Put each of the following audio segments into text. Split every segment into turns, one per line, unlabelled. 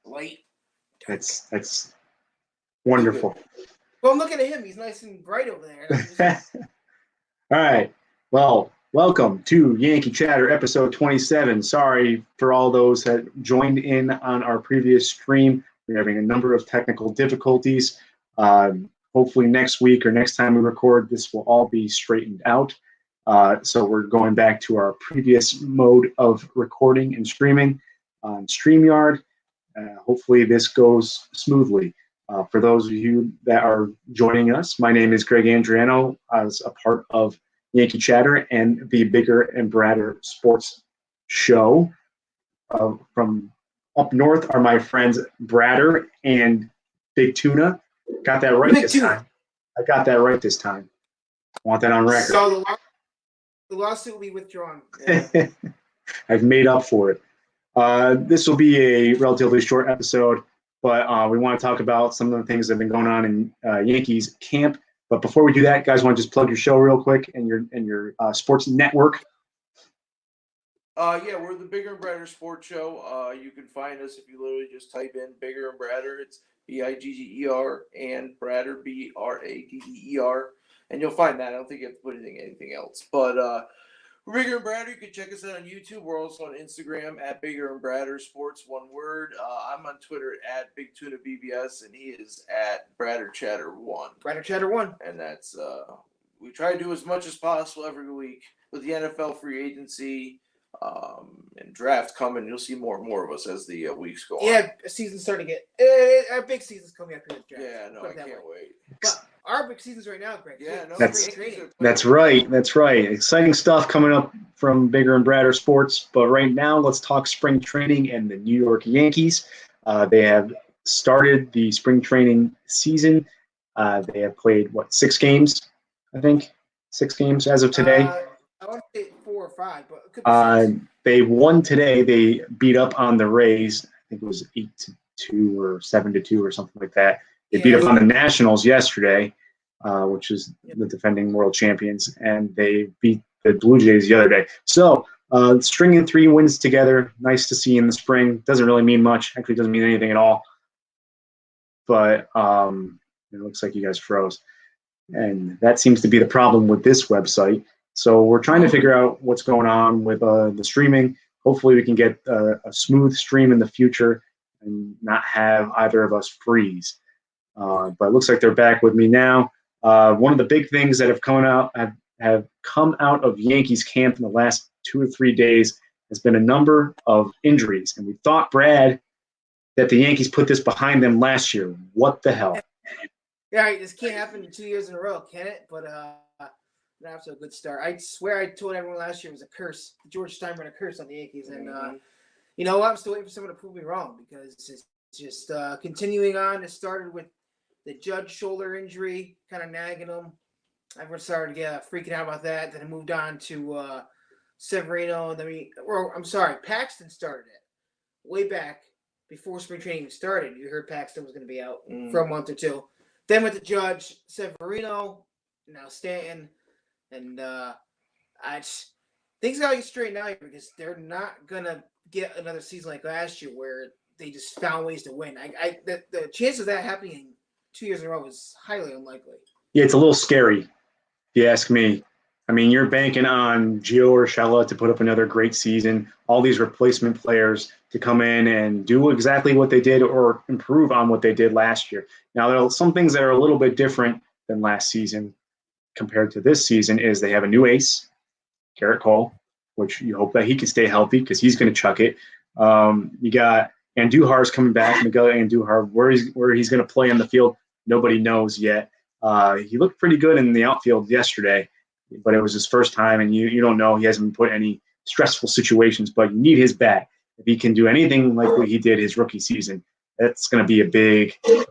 light.
That's wonderful.
Well, I'm looking at him. He's nice and bright over there.
All right. Well, welcome to Yankee Chatter, episode 27. Sorry for all those that joined in on our previous stream. We're having a number of technical difficulties. Hopefully next week or next time we record, this will all be straightened out. So we're going back to our previous mode of recording and streaming on StreamYard. Hopefully this goes smoothly. For those of you that are joining us, my name is Greg Andriano as a part of Yankee Chatter and the Bigger and Bradder Sports Show. From up north are my friends Bradder and Big Tuna. Got that right this time. I got that right this time. I want that on record.
So the lawsuit will be withdrawn. Yeah.
I've made up for it. This will be a relatively short episode, but we want to talk about some of the things that have been going on in Yankees camp. But before we do that, guys, want to just plug your show real quick and your sports network?
Yeah, we're the Bigger and Bradder Sports Show. You can find us if you literally just type in Bigger and Bradder. It's Bigger and Bradder, Bradder, and you'll find that. I don't think you have to put anything else. But we're Bigger and Bradder. You can check us out on YouTube. We're also on Instagram at Bigger and Bradder Sports, one word. I'm on Twitter at Big Tuna BBS, and he is at Bradder Chatter 1.
Bradder Chatter 1.
And that's we try to do as much as possible every week with the NFL free agency and draft coming. You'll see more and more of us as the weeks go on.
Yeah, season's starting to get our big season's coming up in the draft.
Yeah, no, I can't wait.
But our big season's right now, Greg.
Yeah, no,
that's right. That's right. Exciting stuff coming up from Bigger and Bradder Sports. But right now, let's talk spring training and the New York Yankees. They have started the spring training season. They have played, 6 games, I think? 6 games as of today.
I want to say 4 or 5, but it could be 6.
They won today. They beat up on the Rays. I think it was 8-2 or 7-2 or something like that. They beat up on the Nationals yesterday, which is the defending world champions, and they beat the Blue Jays the other day. So stringing 3 wins together, nice to see in the spring. Doesn't really mean much. Actually, doesn't mean anything at all. But it looks like you guys froze. And that seems to be the problem with this website. So we're trying to figure out what's going on with the streaming. Hopefully we can get a smooth stream in the future and not have either of us freeze. But it looks like they're back with me now. One of the big things that have come out of Yankees camp in the last 2 or 3 days has been a number of injuries. And we thought, Brad, that the Yankees put this behind them last year. What the hell?
Yeah, this can't happen 2 years in a row, can it? But not off to a good start. I swear I told everyone last year it was a curse. George Steinbrenner curse on the Yankees. And you know what? I'm still waiting for someone to prove me wrong because it's just continuing on. It started with the Judge shoulder injury, kind of nagging him. Everyone started freaking out about that. Then it moved on to Severino. And then Paxton started it way back before spring training started. You heard Paxton was going to be out for a month or 2. Then with the Judge, Severino, now Stanton, and things got to get straightened out here because they're not going to get another season like last year where they just found ways to win. The chance of that happening 2 years in a row is highly unlikely.
Yeah, it's a little scary, if you ask me. I mean, you're banking on Gio Urshela to put up another great season, all these replacement players to come in and do exactly what they did or improve on what they did last year. Now, there are some things that are a little bit different than last season compared to this season is they have a new ace, Garrett Cole, which you hope that he can stay healthy because he's going to chuck it. You got Andujar's coming back, Miguel Andujar. Where he's going to play on the field, nobody knows yet. He looked pretty good in the outfield yesterday, but it was his first time, and you don't know. He hasn't been put in any stressful situations, but you need his bat. If he can do anything like what he did his rookie season, that's going to be a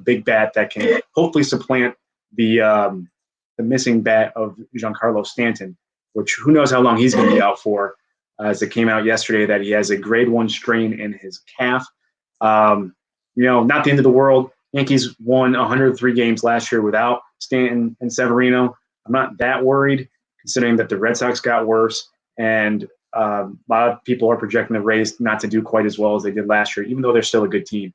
big bat that can hopefully supplant the missing bat of Giancarlo Stanton, which who knows how long he's going to be out for, as it came out yesterday that he has a grade 1 strain in his calf. Not the end of the world. Yankees won 103 games last year without Stanton and Severino. I'm not that worried, considering that the Red Sox got worse, and a lot of people are projecting the Rays not to do quite as well as they did last year, even though they're still a good team.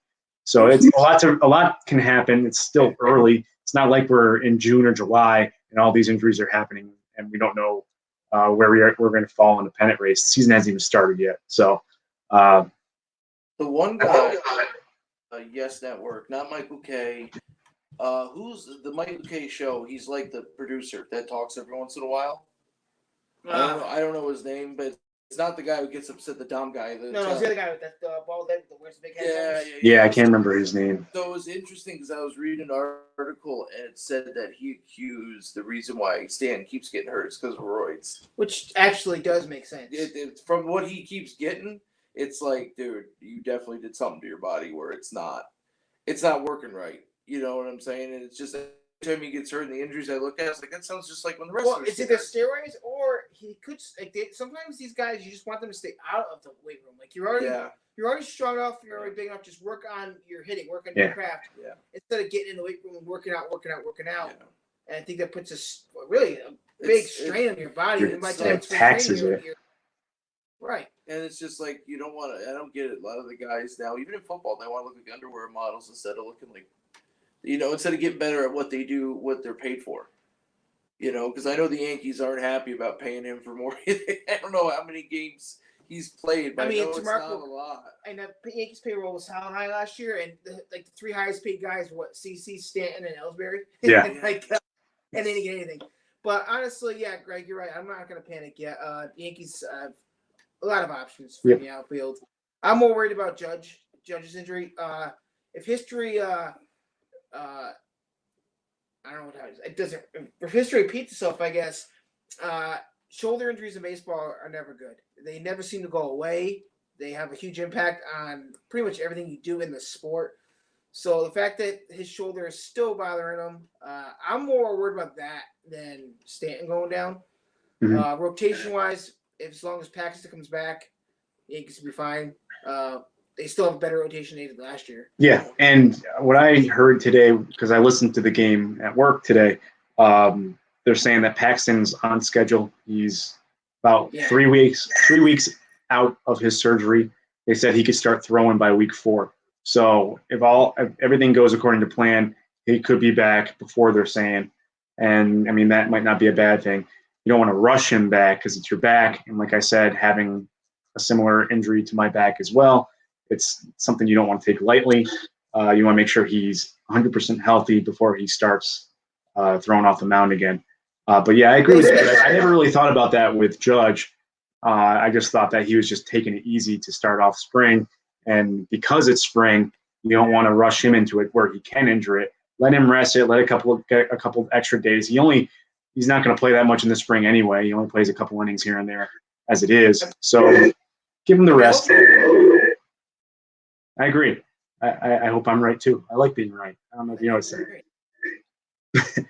So it's a lot can happen. It's still early. It's not like we're in June or July and all these injuries are happening and we don't know where we're going to fall in the pennant race. The season hasn't even started yet. So
the one guy, Yes Network, not Michael K. Who's the Michael K show? He's like the producer that talks every once in a while. I don't know his name, but it's not the guy who gets upset, the dumb guy.
No, it's the other guy with that bald head that wears the big
Yeah,
head.
yeah, I can't remember his name.
So it was interesting because I was reading an article and it said that he accused the reason why Stanton keeps getting hurt is because of roids.
Which actually does make sense.
From what he keeps getting, it's like, dude, you definitely did something to your body where it's not working right. You know what I'm saying? And it's just every time he gets hurt and the injuries I look at, it's like that sounds just like when the rest of us.
It's either steroids or he could. Sometimes these guys, you just want them to stay out of the weight room. Like you're already strong enough, you're already big enough. Just work on your hitting, work on your craft. Yeah. Instead of getting in the weight room and working out.
Yeah.
And I think that puts a big strain on your body.
It taxes it.
Right.
And it's just like you don't want to. I don't get it. A lot of the guys now, even in football, they want to look like underwear models instead of looking like. Instead of getting better at what they do, what they're paid for. Because I know the Yankees aren't happy about paying him for more. I don't know how many games he's played, but I know it's not a lot.
And the Yankees payroll was how high last year? And the three highest paid guys were CC, Stanton, and Ellsbury.
Yeah.
And they didn't get anything. But honestly, yeah, Greg, you're right. I'm not going to panic yet. The Yankees have a lot of options for the outfield. I'm more worried about Judge's injury. If history I don't know what it doesn't. If history repeats itself, I guess shoulder injuries in baseball are never good. They never seem to go away. They have a huge impact on pretty much everything you do in the sport. So the fact that his shoulder is still bothering him, I'm more worried about that than Stanton going down.
Mm-hmm.
Rotation-wise, as long as Paxton comes back, Yankees will be fine. They still have a better rotation than they did last year.
Yeah, and what I heard today, because I listened to the game at work today, they're saying that Paxton's on schedule. He's about 3 weeks out of his surgery. They said he could start throwing by week 4. So if everything goes according to plan, he could be back before they're saying. And I mean, that might not be a bad thing. You don't want to rush him back because it's your back. And like I said, having a similar injury to my back as well, it's something you don't want to take lightly. You want to make sure he's 100% healthy before he starts throwing off the mound again. But yeah, I agree with you. I never really thought about that with Judge. I just thought that he was just taking it easy to start off spring. And because it's spring, you don't want to rush him into it where he can injure it. Let him rest it. Let get a couple extra days. He's not going to play that much in the spring anyway. He only plays a couple innings here and there as it is. So give him the rest. I agree. I hope I'm right too. I like being right. I don't know if you know what I'm saying.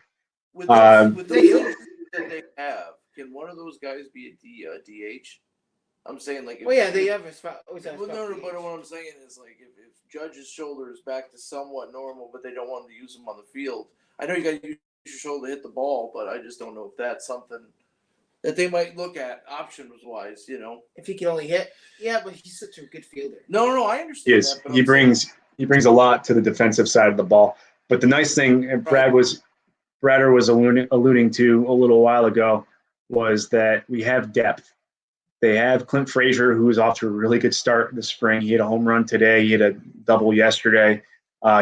With the injuries that they have, can one of those guys be a DH? I'm saying like.
They have a spot.
But what I'm saying is like if Judge's shoulder is back to somewhat normal, but they don't want to use him on the field. I know you got to use your shoulder to hit the ball, but I just don't know if that's something that they might look at options wise.
If he can only hit, but he's such a good fielder.
No, I understand.
That, but he brings a lot to the defensive side of the ball. But the nice thing, Brad was alluding to a little while ago, was that we have depth. They have Clint Frazier, who is off to a really good start this spring. He had a home run today. He had a double yesterday.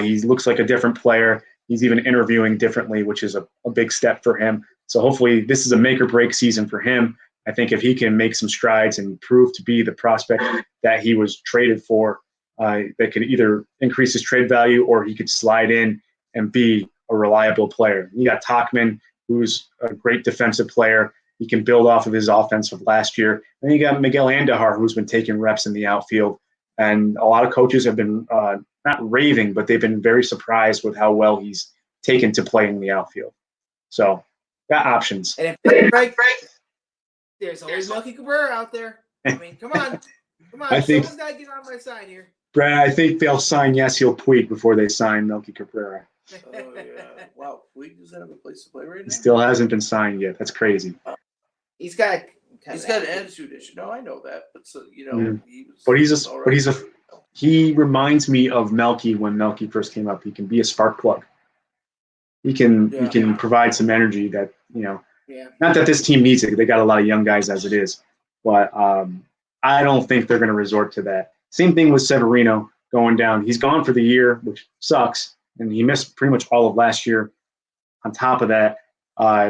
He looks like a different player. He's even interviewing differently, which is a big step for him. So hopefully this is a make-or-break season for him. I think if he can make some strides and prove to be the prospect that he was traded for, that could either increase his trade value or he could slide in and be a reliable player. You got Tachman, who's a great defensive player. He can build off of his offense of last year. And you got Miguel Andujar, who's been taking reps in the outfield. And a lot of coaches have been not raving, but they've been very surprised with how well he's taken to play in the outfield. So, got options.
And if there's always Melky Cabrera out there. I mean, come on. Someone's got to get on my side here.
Brad, I think they'll sign Yasiel Puig before they sign Melky Cabrera.
Oh, yeah. Wow. Puig doesn't have a place to play right now?
He still hasn't been signed yet. That's crazy.
He's got
an attitude issue. No, I know that. But, so,
he reminds me of Melky when Melky first came up. He can be a spark plug. He can provide some energy that,
Yeah.
not that this team needs it. They got a lot of young guys as it is, but I don't think they're going to resort to that. Same thing with Severino going down. He's gone for the year, which sucks, and he missed pretty much all of last year. On top of that,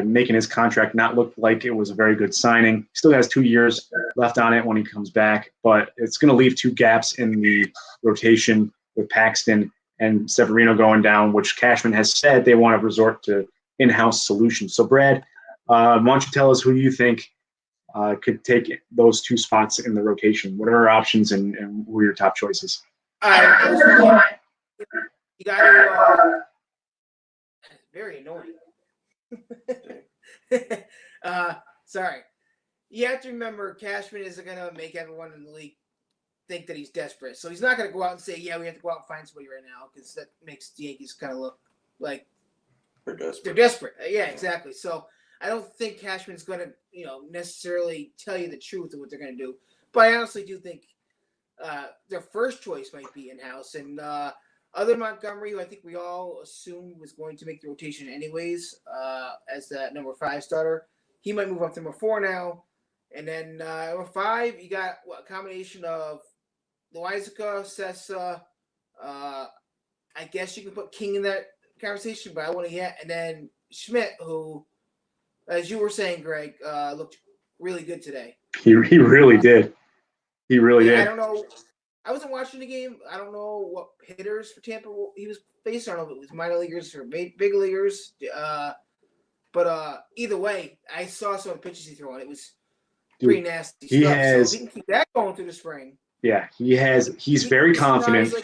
making his contract not look like it was a very good signing. Still has 2 years left on it when he comes back, but it's going to leave 2 gaps in the rotation with Paxton and Severino going down, which Cashman has said they want to resort to in-house solutions. So, Brad, why don't you tell us who you think could take those 2 spots in the rotation? What are our options and who are your top choices?
All right, first of all, you got to. Very annoying. Sorry. You have to remember, Cashman isn't going to make everyone in the league think that he's desperate. So he's not going to go out and say, yeah, we have to go out and find somebody right now, because that makes the Yankees kind of look like they're desperate. Yeah, exactly. So I don't think Cashman's going to, necessarily tell you the truth of what they're going to do. But I honestly do think their first choice might be in-house. And other than Montgomery, who I think we all assumed was going to make the rotation anyways as that number 5 starter, he might move up to number 4 now. And then number 5, you got a combination of Loizica, Sessa. I guess you can put King in that conversation, but I want to get. And then Schmidt, who, as you were saying, Greg, looked really good today.
He really did. He really did.
I don't know. I wasn't watching the game. I don't know what hitters for Tampa he was facing. I don't know if it was minor leaguers or big leaguers. But either way, I saw some of the pitches he threw on. It was pretty nasty stuff. So if he can keep that going through the spring.
Yeah, he's very confident.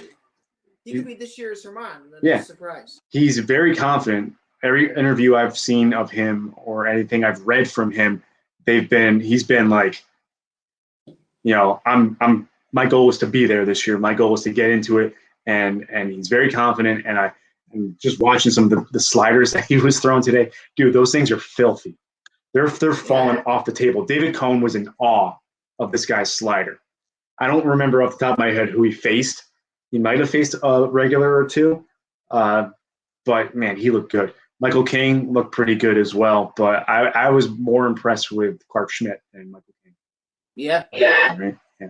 He could be this year's Herman.
Yeah.
Surprise.
He's very confident. Every interview I've seen of him or anything I've read from him, he's been like, my goal was to be there this year. My goal was to get into it, and he's very confident. And I'm just watching some of the sliders that he was throwing today. Dude, those things are filthy. They're falling off the table. David Cohn was in awe of this guy's slider. I don't remember off the top of my head who he faced. He might have faced a regular or 2, but man, he looked good. Michael King looked pretty good as well, but I was more impressed with Clark Schmidt than Michael King.
Yeah.
Right? Yeah.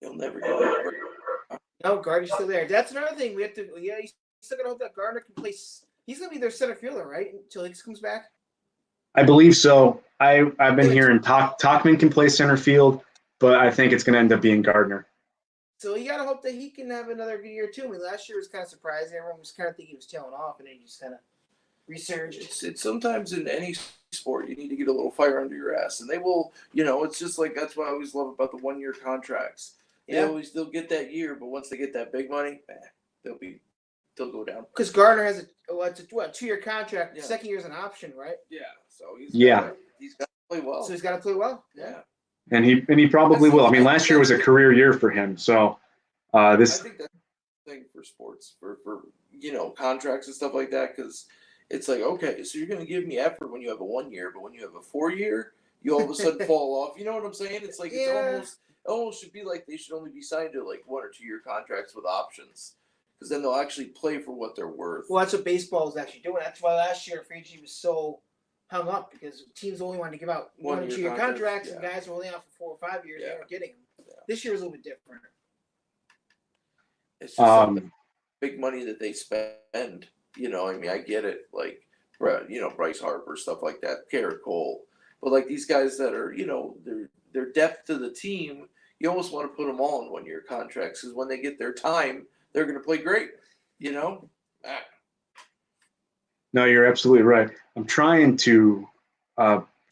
He'll never get it.
No, Gardner's still there. That's another thing we have to. Yeah, you still gotta hope that Gardner can play. He's gonna be their center fielder, right? Until Hicks comes back.
I believe so. I've been hearing Tachman can play center field, but I think it's gonna end up being Gardner.
So you gotta hope that he can have another good year too. I mean, last year was kind of surprising. Everyone was kind of thinking he was tailing off, and then he just kind of resurged.
It's sometimes in any sport you need to get a little fire under your ass, and they will. It's just like that's what I always love about the 1-year contracts. They'll get that year, but once they get that big money, they'll go down.
Because Gardner has a 2-year contract. The second year's an option, right?
Yeah. So he's got to play well.
So he's got to play well.
Yeah.
And he probably will. I mean, last year was a career year for him. So
I think that's the thing for sports, for contracts and stuff like that, because it's like, okay, so you're going to give me effort when you have a 1-year, but when you have a 4-year, you all of a sudden fall off. You know what I'm saying? It's like it almost should be like they should only be signed to like 1 or 2-year contracts with options, because then they'll actually play for what they're worth.
Well, that's what baseball is actually doing. That's why last year Frazier was so hung up, because teams only wanted to give out 1 or 2-year contracts, and guys were only out for 4 or 5 years. They weren't getting them. Yeah. This year was a little bit different.
It's just big money that they spend. I mean, I get it. Like, Bryce Harper, stuff like that, Garrett Cole. But like these guys that are, their depth to the team, you almost want to put them all in 1-year contracts, because when they get their time, they're going to play great.
No, you're absolutely right. I'm trying to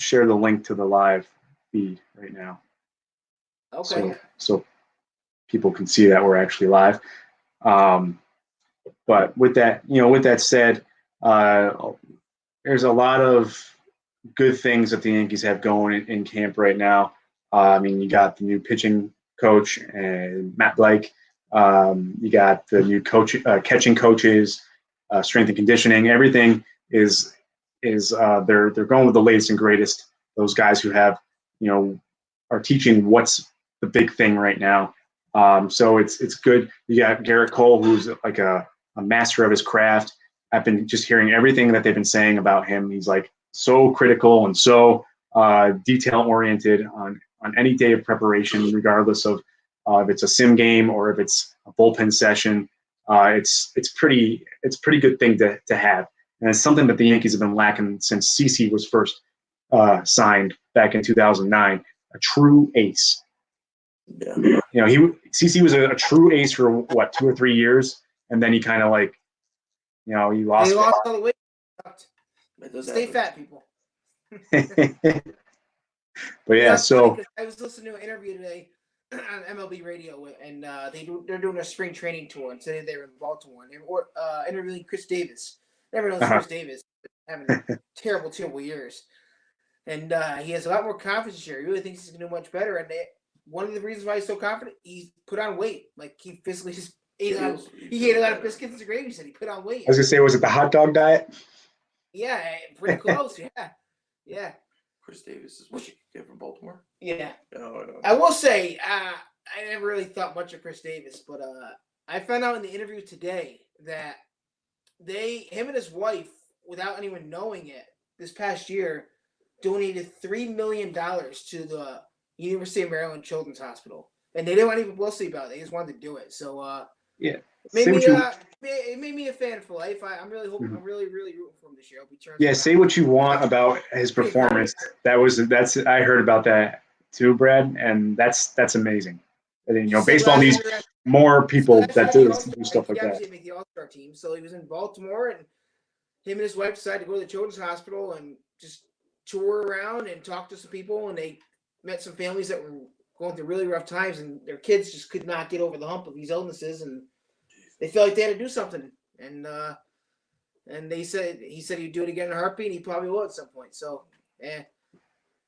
share the link to the live feed right now.
Okay.
So people can see that we're actually live. But with that said, there's a lot of good things that the Yankees have going in camp right now. I mean, you got the new pitching coach and Matt Blake. You got the new catching coaches, strength and conditioning. Everything is they're going with the latest and greatest. Those guys who have are teaching what's the big thing right now. So it's good. You got Garrett Cole, who's like a master of his craft. I've been just hearing everything that they've been saying about him. He's like so critical and so detail oriented on any day of preparation, regardless of if it's a sim game or if it's a bullpen session. It's pretty good thing to have, and it's something that the Yankees have been lacking since CC was first signed back in 2009. A true ace.
Yeah.
CC was a true ace for what, 2 or 3 years, and then he kind of like, he lost.
He lost all the weight. Stay
Happen.
fat, people.
But yeah, so
I was listening to an interview today on MLB radio, and they're doing a spring training tour, and today they were in Baltimore, and they were interviewing Chris Davis. Never knows Chris Davis having terrible years, and he has a lot more confidence this year. He really thinks he's going to do much better, and one of the reasons why he's so confident, he's put on weight. Like he physically just ate a lot of biscuits and gravy. He said he put on weight.
I was gonna say, was it the hot dog diet?
Yeah, pretty close. Yeah.
Chris Davis is what you get from Baltimore.
Yeah.
No.
I will say, I never really thought much of Chris Davis, but I found out in the interview today that him and his wife, without anyone knowing it, this past year, donated $3 million to the University of Maryland Children's Hospital, and they didn't want any publicity about it. They just wanted to do it. So
yeah,
it made me a fan for life. I'm really hoping. I'm really rooting for him this year.
Yeah, say what you want about his performance. That's I heard about that too, Brad, and that's amazing. And, baseball needs more people that do stuff like that.
He made the All-Star team, so he was in Baltimore, and him and his wife decided to go to the Children's Hospital and just tour around and talk to some people, and they met some families that were going through really rough times, and their kids just could not get over the hump of these illnesses, and they felt like they had to do something. And he said he'd do it again in a heartbeat, and he probably will at some point. So,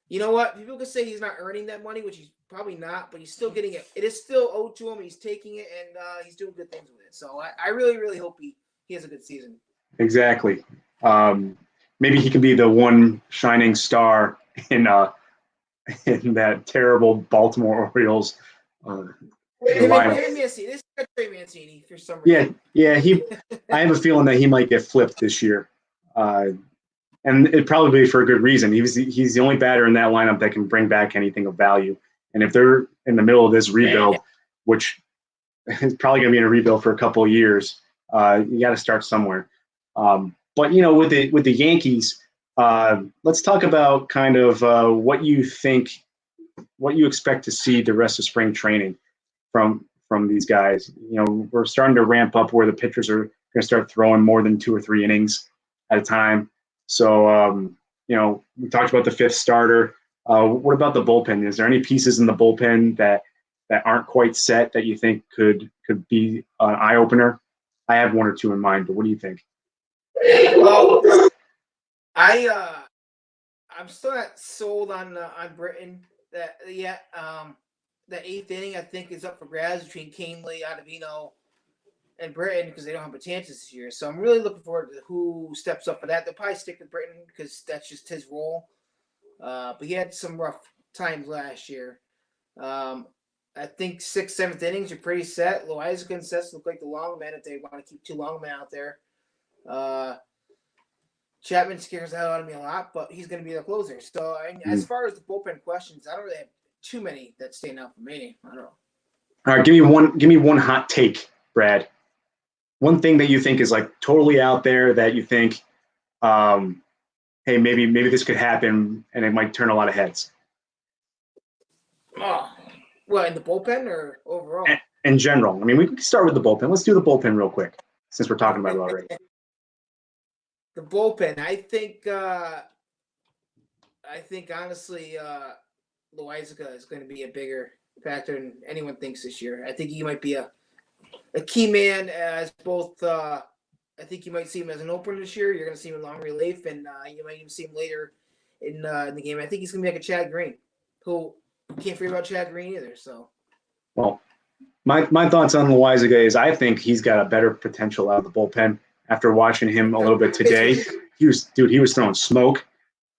you know what? People could say he's not earning that money, which he's probably not, but he's still getting it. It is still owed to him. He's taking it, and he's doing good things with it. So I really, really hope he has a good season.
Exactly. Maybe he can be the one shining star in that terrible Baltimore Orioles
This is Trey Mancini for some reason.
Yeah. I have a feeling that he might get flipped this year, and it probably be for a good reason. He's the only batter in that lineup that can bring back anything of value. And if they're in the middle of this rebuild, which is probably going to be in a rebuild for a couple of years, you got to start somewhere. But with the Yankees, let's talk about kind of what you expect to see the rest of spring training from these guys. We're starting to ramp up where the pitchers are going to start throwing more than 2 or 3 innings at a time. So, we talked about the 5th starter. What about the bullpen? Is there any pieces in the bullpen that aren't quite set that you think could be an eye opener? I have 1 or 2 in mind, but what do you think?
Well, I'm still not sold on Britton yet. That 8th inning, I think, is up for grabs between Canely, Ottavino, and Britton because they don't have a chance this year. So I'm really looking forward to who steps up for that. They'll probably stick with Britton because that's just his role. But he had some rough times last year. I think 6th, 7th innings are pretty set. Loizaga and Sess look like the long man if they want to keep 2 long men out there. Chapman scares the hell out of me a lot, but he's going to be the closer. So as far as the bullpen questions, I don't really have too many that stand out for me. I don't know.
All right, give me one hot take, Brad. One thing that you think is like totally out there that you think, hey, maybe this could happen and it might turn a lot of heads.
Oh, well, in the bullpen or overall?
In general. I mean, we can start with the bullpen. Let's do the bullpen real quick since we're talking about it already.
The bullpen, I think honestly, Loizaga is going to be a bigger factor than anyone thinks this year. I think he might be a key man as both. I think you might see him as an opener this year. You're going to see him in long relief, and you might even see him later in the game. I think he's going to be like a Chad Green, who can't forget about Chad Green either. So,
well, my thoughts on Loizaga is I think he's got a better potential out of the bullpen. After watching him a little bit today, he was throwing smoke.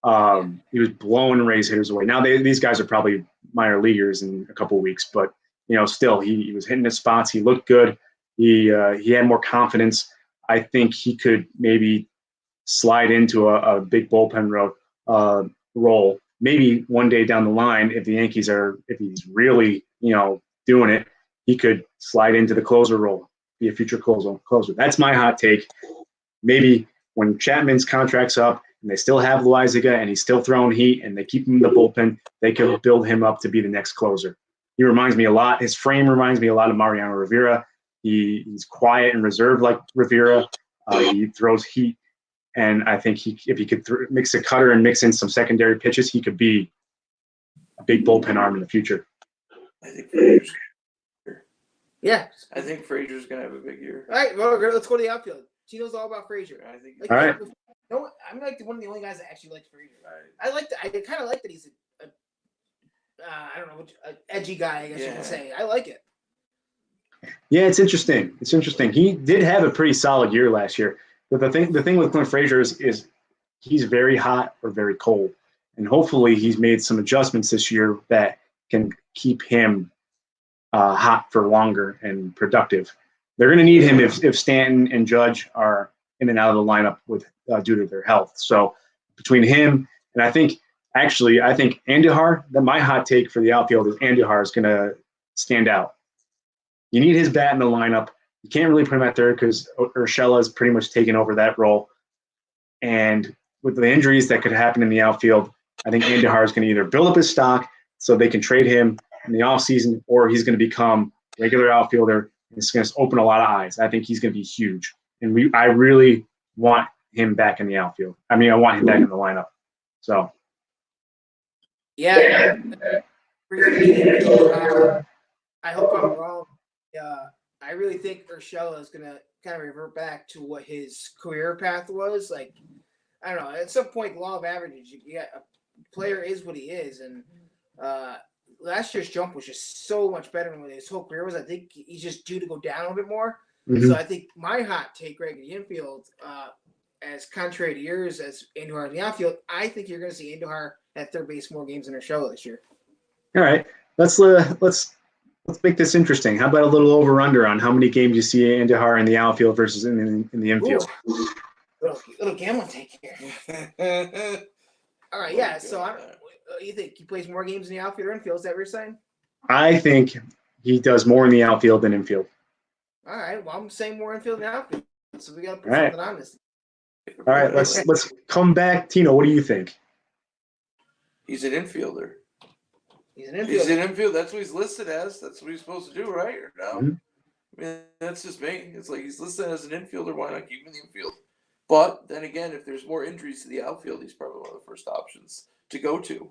He was blowing Rays hitters away. Now these guys are probably minor leaguers in a couple of weeks, but still he was hitting his spots. He looked good. He had more confidence. I think he could maybe slide into a big bullpen role. Maybe one day down the line, if he's really doing it, he could slide into the closer role, be a future closer. That's my hot take. Maybe when Chapman's contract's up and they still have Loizaga and he's still throwing heat and they keep him in the bullpen, they could build him up to be the next closer. He reminds me a lot. His frame reminds me a lot of Mariano Rivera. He's quiet and reserved like Rivera. He throws heat. And I think if he could mix a cutter and mix in some secondary pitches, he could be a big bullpen arm in the future.
I think Frazier's
Yeah.
I think Frazier's gonna have a big year.
All right, well, let's go to the outfield. Tino's all about Frazier.
I think.
All right.
No, I'm like one of the only guys that actually likes Frazier.
Right.
I kind of like that he's I don't know, an edgy guy, I guess you could say. I like it.
Yeah, it's interesting. He did have a pretty solid year last year. But the thing with Clint Frazier is he's very hot or very cold. And hopefully he's made some adjustments this year that can keep him hot for longer and productive. They're going to need him if Stanton and Judge are in and out of the lineup due to their health. So between him and I think Andujar, my hot take for the outfield is Andujar is going to stand out. You need his bat in the lineup. You can't really put him at third because Urshela has pretty much taken over that role. And with the injuries that could happen in the outfield, I think Andujar is going to either build up his stock so they can trade him in the offseason, or he's going to become a regular outfielder. And it's going to open a lot of eyes. I think he's going to be huge. And I really want him back in the outfield. I mean, I want him back in the lineup. So.
Yeah. I hope I'm wrong. I really think Urshela is going to kind of revert back to what his career path was. Like, I don't know. At some point, law of averages, a player is what he is. And last year's jump was just so much better than what his whole career was. I think he's just due to go down a little bit more. Mm-hmm. So I think my hot take, Greg, in the infield, as contrary to yours, as Andujar in the outfield, I think you're going to see Andujar at third base more games than Urshela this year. All
right. Let's make this interesting. How about a little over-under on how many games you see Andujar in the outfield versus in the infield?
Little gambling take here. All right, yeah. So you think he plays more games in the outfield or infield? Is that what you're saying?
I think he does more in the outfield than infield.
All right. Well, I'm saying more infield than outfield. So we got to put something on this.
All right. Let's come back. Tino, what do you think?
He's an infielder.
He's an infielder.
He's an infield. That's what he's listed as. That's what he's supposed to do, right? Or no?
Mm-hmm.
I mean, that's just me. It's like he's listed as an infielder. Why not keep him in the infield? But then again, if there's more injuries to the outfield, he's probably one of the first options to go to.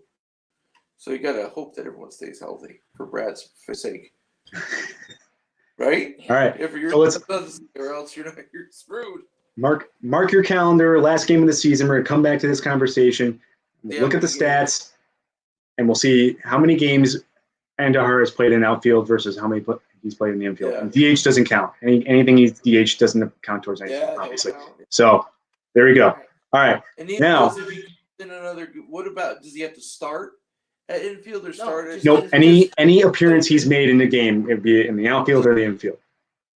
So you got to hope that everyone stays healthy for Brad's sake. Right?
All right.
If you're or else you're screwed.
Mark your calendar. Last game of the season. We're going to come back to this conversation. Look at the stats, and we'll see how many games Andujar has played in outfield versus how many he's played in the infield. Yeah. And DH doesn't count. Anything he's DH doesn't count towards anything, obviously. So there we go. All right.
And now, what about, does he have to start at infield or start at?
Nope. Any appearance he's made in the game, it'd be in the outfield or the infield.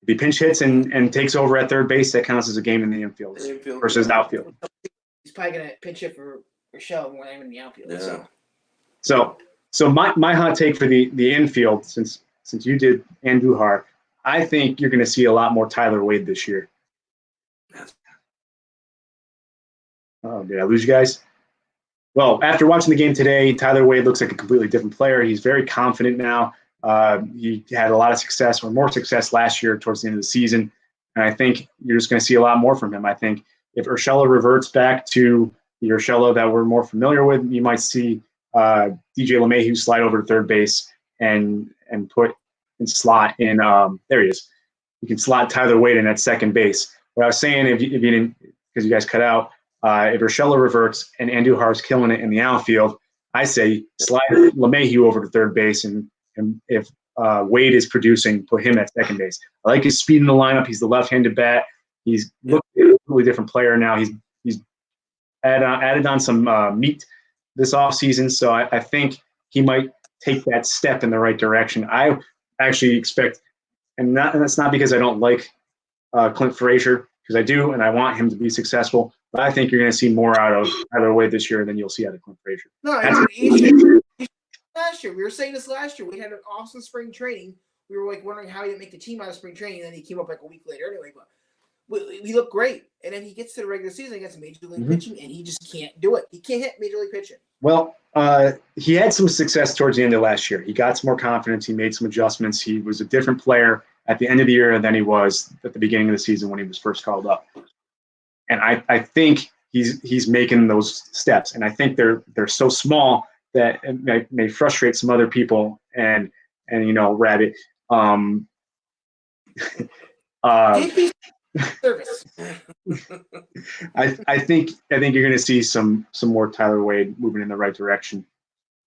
If he pinch hits and takes over at third base, that counts as a game in the infield versus outfield.
He's probably going to pinch hit for Rochelle when I'm in the outfield.
Yeah.
So my hot take for the infield, since you did Andujar, I think you're going to see a lot more Tyler Wade this year. Oh, did I lose you guys? Well, after watching the game today, Tyler Wade looks like a completely different player. He's very confident now. He had a lot of success, or more success last year towards the end of the season. And I think you're just going to see a lot more from him. I think if Urshela reverts back to the Urshela that we're more familiar with, you might see DJ LeMahieu slide over to third base and slot in. There he is. You can slot Tyler Wade in at second base. What I was saying, if you didn't, because you guys cut out, if Urshela reverts and Andujar's killing it in the outfield, I say slide LeMahieu over to third base, and if Wade is producing, put him at second base. I like his speed in the lineup. He's the left-handed bat. He's looked like a completely different player now. He's added on some meat this offseason, so I think he might take that step in the right direction. actually expect, and that's not because I don't like Clint Frazier, because I do, and I want him to be successful. But I think you're going to see more out of Tyler Wade this year than you'll see out of Clint Frazier.
No, last year we were saying this last year. We had an awesome spring training. We were like wondering how he didn't make the team out of spring training, and then he came up like a week later anyway. But we look great, and then he gets to the regular season against major league pitching, and he just can't do it. He can't hit major league pitching.
Well, he had some success towards the end of last year. He got some more confidence. He made some adjustments. He was a different player at the end of the year than he was at the beginning of the season when he was first called up. And I think he's making those steps, and I think they're so small that it may frustrate some other people. And Rabbit.
Service.
I think you're going to see some more Tyler Wade moving in the right direction.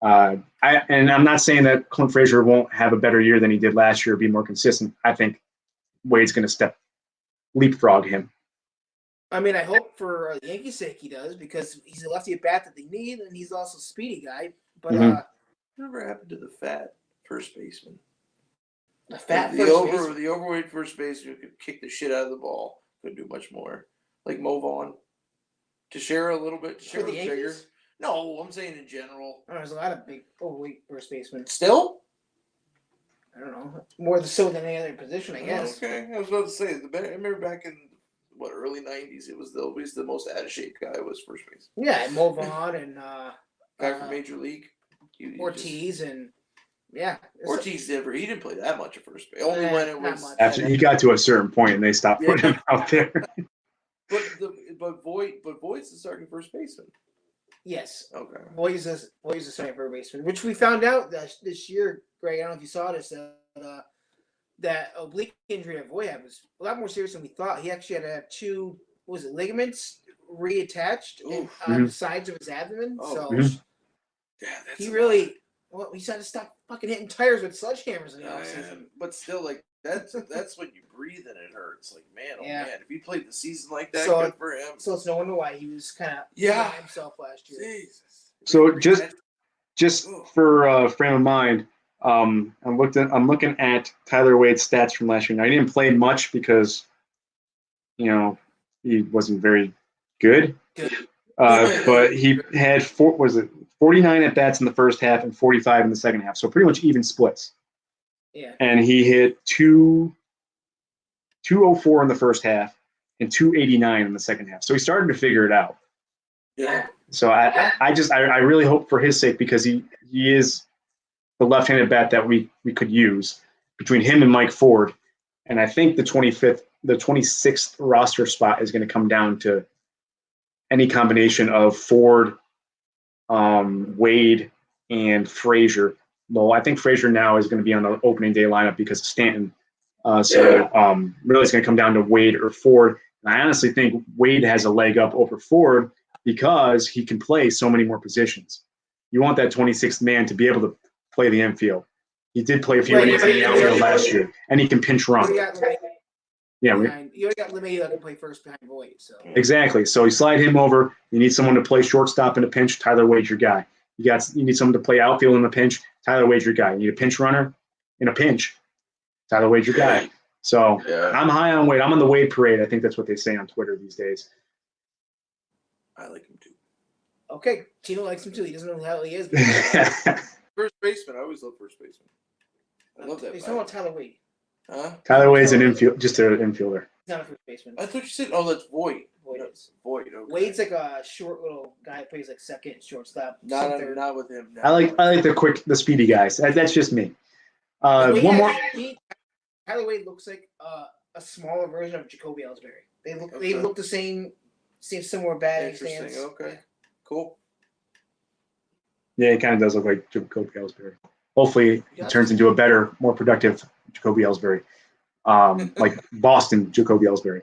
And I'm not saying that Clint Frazier won't have a better year than he did last year, be more consistent. I think Wade's going to leapfrog him.
I mean, I hope for the Yankees' sake he does, because he's a lefty at bat that they need, and he's also a speedy guy. But
whatever happened to the fat first baseman?
The fat
the overweight first baseman who could kick the shit out of the ball, couldn't do much more. Like Mo Vaughn. Teixeira a little bit. Teixeira was bigger. No, I'm saying in general.
Oh, there's a lot of big overweight first basemen.
Still?
I don't know. More so than any other position, I guess.
Okay, I was about to say. I remember back in early '90s, it was always the most out of shape guy was first base.
Yeah, Mo Vaughn and
guy from Major League.
Ortiz and yeah.
Ortiz he didn't play that much at first base. Only when it was.
Actually, he got to a certain point and they stopped putting him out there.
But Voigt's the starting first baseman.
Yes.
Okay.
Voigt's the starting first baseman, which we found out this year, Greg. I don't know if you saw this. That oblique injury that Voigt had was a lot more serious than we thought. He actually had to have two ligaments reattached on the sides of his abdomen.
Oh.
So he really he's had to stop fucking hitting tires with sledgehammers in the offseason.
But still, like that's when you breathe and it hurts. Like man, man, if he played the season like that, good for him.
So it's no wonder why he was kind of himself last year.
Jesus.
So just for frame of mind, I'm looking at Tyler Wade's stats from last year. Now, he didn't play much because he wasn't very good. But he had 49 at bats in the first half and 45 in the second half. So pretty much even splits.
Yeah.
And he hit 204 in the first half and 289 in the second half. So he started to figure it out.
Yeah.
So I really hope for his sake, because he is the left-handed bat that we could use between him and Mike Ford. And I think the 26th roster spot is going to come down to any combination of Ford, Wade, and Frazier. Well, I think Frazier now is going to be on the opening day lineup because of Stanton. Really it's going to come down to Wade or Ford. And I honestly think Wade has a leg up over Ford because he can play so many more positions. You want that 26th man to be able to play the infield. He did play a few innings in the outfield last year, and he can pinch run.
You already got LeMay that can play first behind Voigt. So.
Exactly. So you slide him over. You need someone to play shortstop in a pinch. Tyler Wade's your guy. You need someone to play outfield in a pinch. Tyler Wade's your guy. You need a pinch runner in a pinch. Tyler Wade's your guy. So I'm high on Wade. I'm on the Wade parade. I think that's what they say on Twitter these days.
I like him too.
Okay, Tino likes him too. He doesn't know how he is.
First baseman. I always love first baseman. I love that.
He's talking about Tyler Wade.
Huh?
Tyler Wade's just an infielder.
He's not a first baseman.
I thought you said, that's Voigt.
Voigt is.
Voigt. Okay.
Wade's like a short little guy that plays like second, shortstop.
Not with him. No.
I like the speedy guys. That's just me. One more.
Tyler Wade looks like a smaller version of Jacoby Ellsbury. They look the same similar batting stance.
Okay. Cool.
Yeah, it kind of does look like Jacoby Ellsbury. Hopefully, it turns into a better, more productive Jacoby Ellsbury, like Boston Jacoby Ellsbury.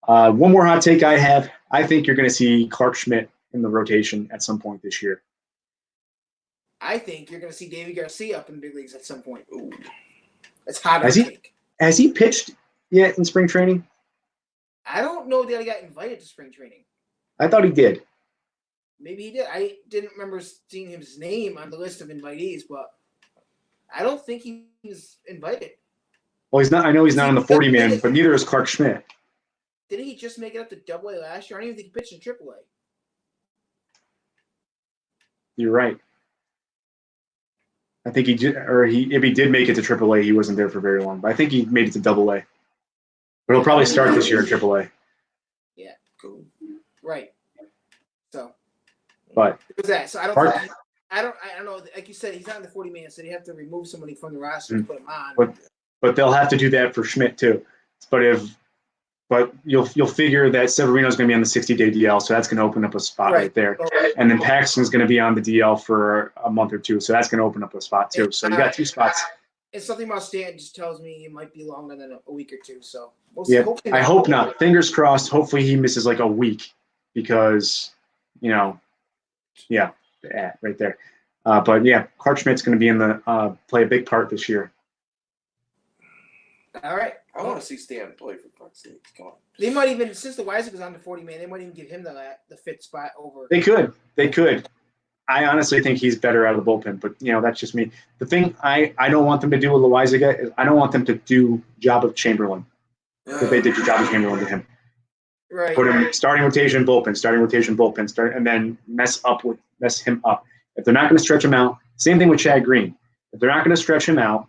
One more hot take I have. I think you're going to see Clark Schmidt in the rotation at some point this year.
I think you're going to see David Garcia up in the big leagues at some point. Ooh, that's hot take.
Has he pitched yet in spring training?
I don't know that he got invited to spring training.
I thought he did.
Maybe he did. I didn't remember seeing his name on the list of invitees, but I don't think he was invited.
Well, he's not. I know he's not on the 40 man, but neither is Clark Schmidt.
Didn't he just make it up to Double A last year? I don't even think he pitched in Triple A.
You're right. I think if he did make it to Triple A, he wasn't there for very long. But I think he made it to Double A. But he'll probably start this year in Triple A.
Yeah, cool. Right. So.
But
who's that? So I don't know. Like you said, he's not in the 40 man, so they have to remove somebody from the roster to put him on.
But they'll have to do that for Schmidt too. But you'll figure that Severino is going to be on the 60-day DL, so that's going to open up a spot right there. And then Paxton's going to be on the DL for a month or two, so that's going to open up a spot too. So you got 2 spots.
And something about Stanton just tells me it might be longer than a week or two. So we'll see.
Yeah, I hope not. Fingers crossed. Hopefully he misses like a week because, right there. But yeah, Clark Schmidt's going to be in the play a big part this year.
All right.
I want to see Stanton play for fuck's sake. Come on.
They might even, since the Weiser was on the 40 man, they might even give him the fit spot over.
They could. I honestly think he's better out of the bullpen, but that's just me. The thing I don't want them to do with Loizaga is I don't want them to do job of Chamberlain. Because they did the job of Chamberlain to him.
Right.
Put him starting rotation, bullpen, and then mess him up. If they're not going to stretch him out, same thing with Chad Green. If they're not going to stretch him out,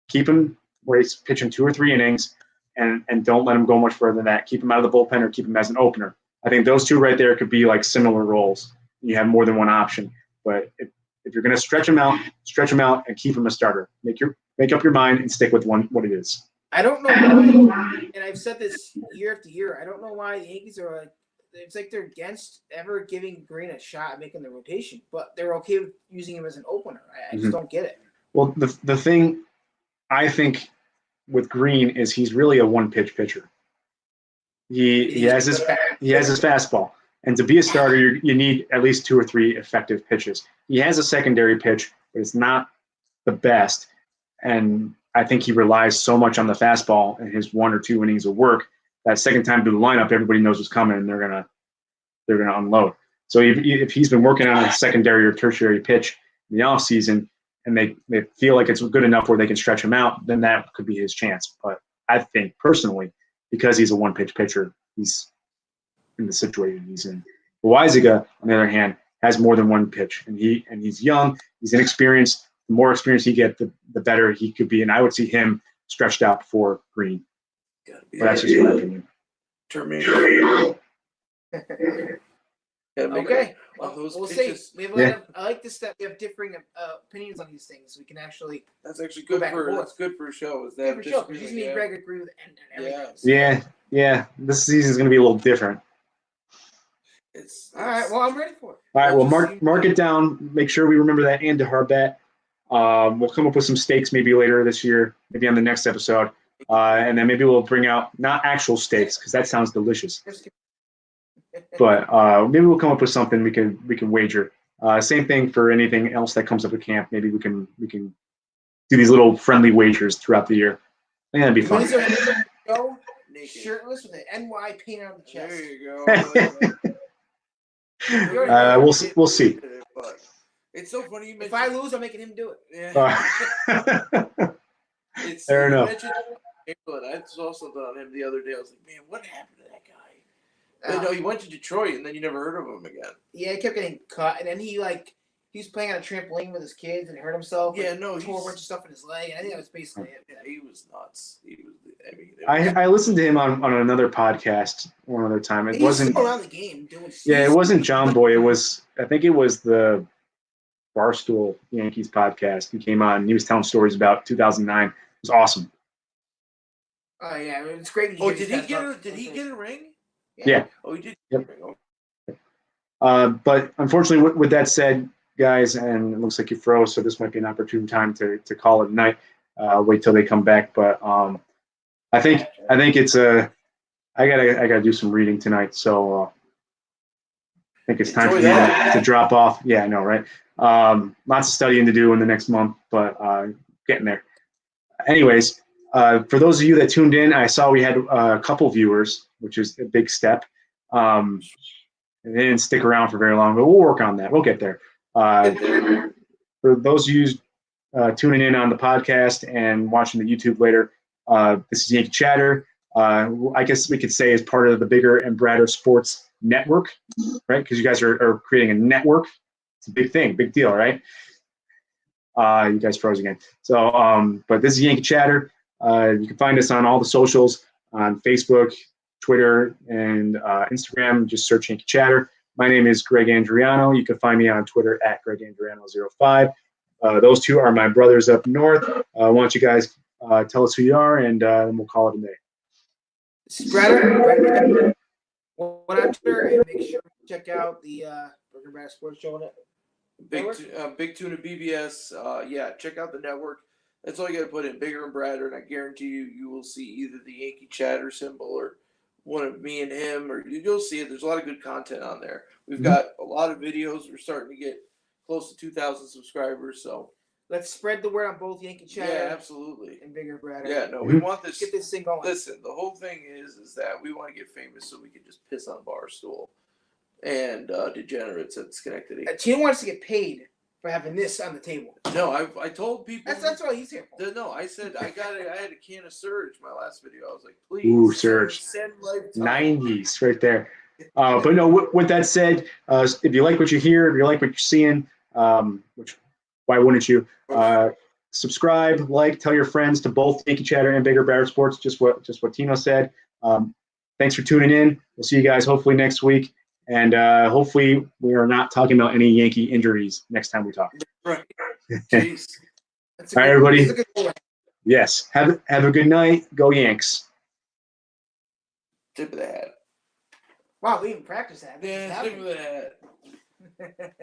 keep him where he's pitching 2 or 3 innings, and don't let him go much further than that. Keep him out of the bullpen or keep him as an opener. I think those 2 right there could be like similar roles. You have more than one option. But if you're going to stretch him out and keep him a starter. Make up your mind and stick with what it is.
I don't know why, and I've said this year after year, I don't know why the Yankees are like, it's like they're against ever giving Green a shot at making the rotation, but they're okay with using him as an opener. I just don't get it.
Well, the thing I think with Green is he's really a one-pitch pitcher. He has his fastball, and to be a starter, you need at least 2 or 3 effective pitches. He has a secondary pitch, but it's not the best, and I think he relies so much on the fastball and his 1 or 2 innings of work that second time through the lineup, everybody knows what's coming and they're gonna unload. So if he's been working on a secondary or tertiary pitch in the offseason and they feel like it's good enough where they can stretch him out, then that could be his chance. But I think personally, because he's a one-pitch pitcher, he's in the situation he's in. Loizaga, on the other hand, has more than one pitch, and he's young, he's inexperienced. The more experience he gets, the better he could be. And I would see him stretched out before Green. But that's just my opinion.
Terminator.
Okay. Well, we'll see. I like this that we have differing opinions on these things. We can actually.
That's actually good that's good for a show. Is that
for sure? Because me and Greg agree with everything.
Yeah. This season's going to be a little different.
It's all right. Well, I'm ready for it.
All right. Well, mark it down. Make sure we remember that Andujar bet. We'll come up with some stakes maybe later this year, maybe on the next episode, and then maybe we'll bring out not actual stakes because that sounds delicious. But maybe we'll come up with something we can wager. Same thing for anything else that comes up at camp. Maybe we can do these little friendly wagers throughout the year. I think that'd be fun.
Go shirtless with an NY painted on the chest.
There you go.
We'll see.
It's so funny.
If I lose, I'm making him do it.
Yeah.
Fair enough.
I saw something on him the other day. I was like, man, what happened to that guy? No, he went to Detroit, and then you never heard of him again.
Yeah, he kept getting cut, and then he was playing on a trampoline with his kids and hurt himself.
Yeah, no,
he tore a bunch of stuff in his leg, and I think that was basically it.
Yeah, he was nuts.
I listened to him on another podcast one other time. It wasn't
around the game doing.
Yeah, it wasn't John Boy. I think it was the Barstool Yankees podcast. He came on and he was telling stories about 2009. It was awesome.
Oh yeah, it's great.
Did he get a ring?
Yeah.
Oh, he did.
Yep. But unfortunately, with that said, guys, and it looks like you froze, so this might be an opportune time to call it a night. Wait till they come back, but I think it's I gotta do some reading tonight, so I think it's time for me to drop off. Yeah, I know, right? Lots of studying to do in the next month, but getting there. Anyways, for those of you that tuned in, I saw we had a couple viewers, which is a big step. They didn't stick around for very long, but we'll work on that. We'll get there. For those of you tuning in on the podcast and watching the YouTube later. This is Yankee Chatter. I guess we could say as part of the Bigger and Bradder Sports Network, right? Because you guys are creating a network. It's a big thing, big deal, right? You guys froze again. So, but this is Yankee Chatter. You can find us on all the socials on Facebook, Twitter, and Instagram. Just search Yankee Chatter. My name is Greg Andriano. You can find me on Twitter at GregAndriano05. Those two are my brothers up north. Why don't you guys tell us who you are, and we'll call it a day.
This is Bradder. One on Twitter, and make sure to check out the Bigger and Bradder Sports Show on it.
Big Tuna BBS. Yeah, check out the network. That's all you got to put in, Bigger and Bradder, and I guarantee you will see either the Yankee Chatter symbol or one of me and him, or you'll see it. There's a lot of good content on there. We've got a lot of videos. We're starting to get close to 2,000 subscribers, so
let's spread the word on both Yankee Chatter.
Yeah, absolutely.
And Bigger and Bradder.
Yeah, no, we want this.
Get this thing going.
Listen, the whole thing is that we want to get famous so we can just piss on Barstool and degenerates at Schenectady.
Tino wants to get paid for having this on the table.
No, I told people.
That's all he's here for.
No, I said I had a can of Surge my last video. I was like, please.
Ooh, Surge.
Send Lifetime.
90s right there. But no, with that said, if you like what you hear, if you like what you're seeing, which why wouldn't you? Subscribe, like, tell your friends to both Yankee Chatter and Bigger Bradder Sports. Just what Tino said. Thanks for tuning in. We'll see you guys hopefully next week. And hopefully we are not talking about any Yankee injuries next time we talk.
Right. Jeez.
All right, everybody. Yes. Have a good night. Go Yanks.
Tip of the hat.
Wow, we even practiced that.
Yeah, tip of the hat.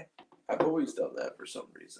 I've always done that for some reason.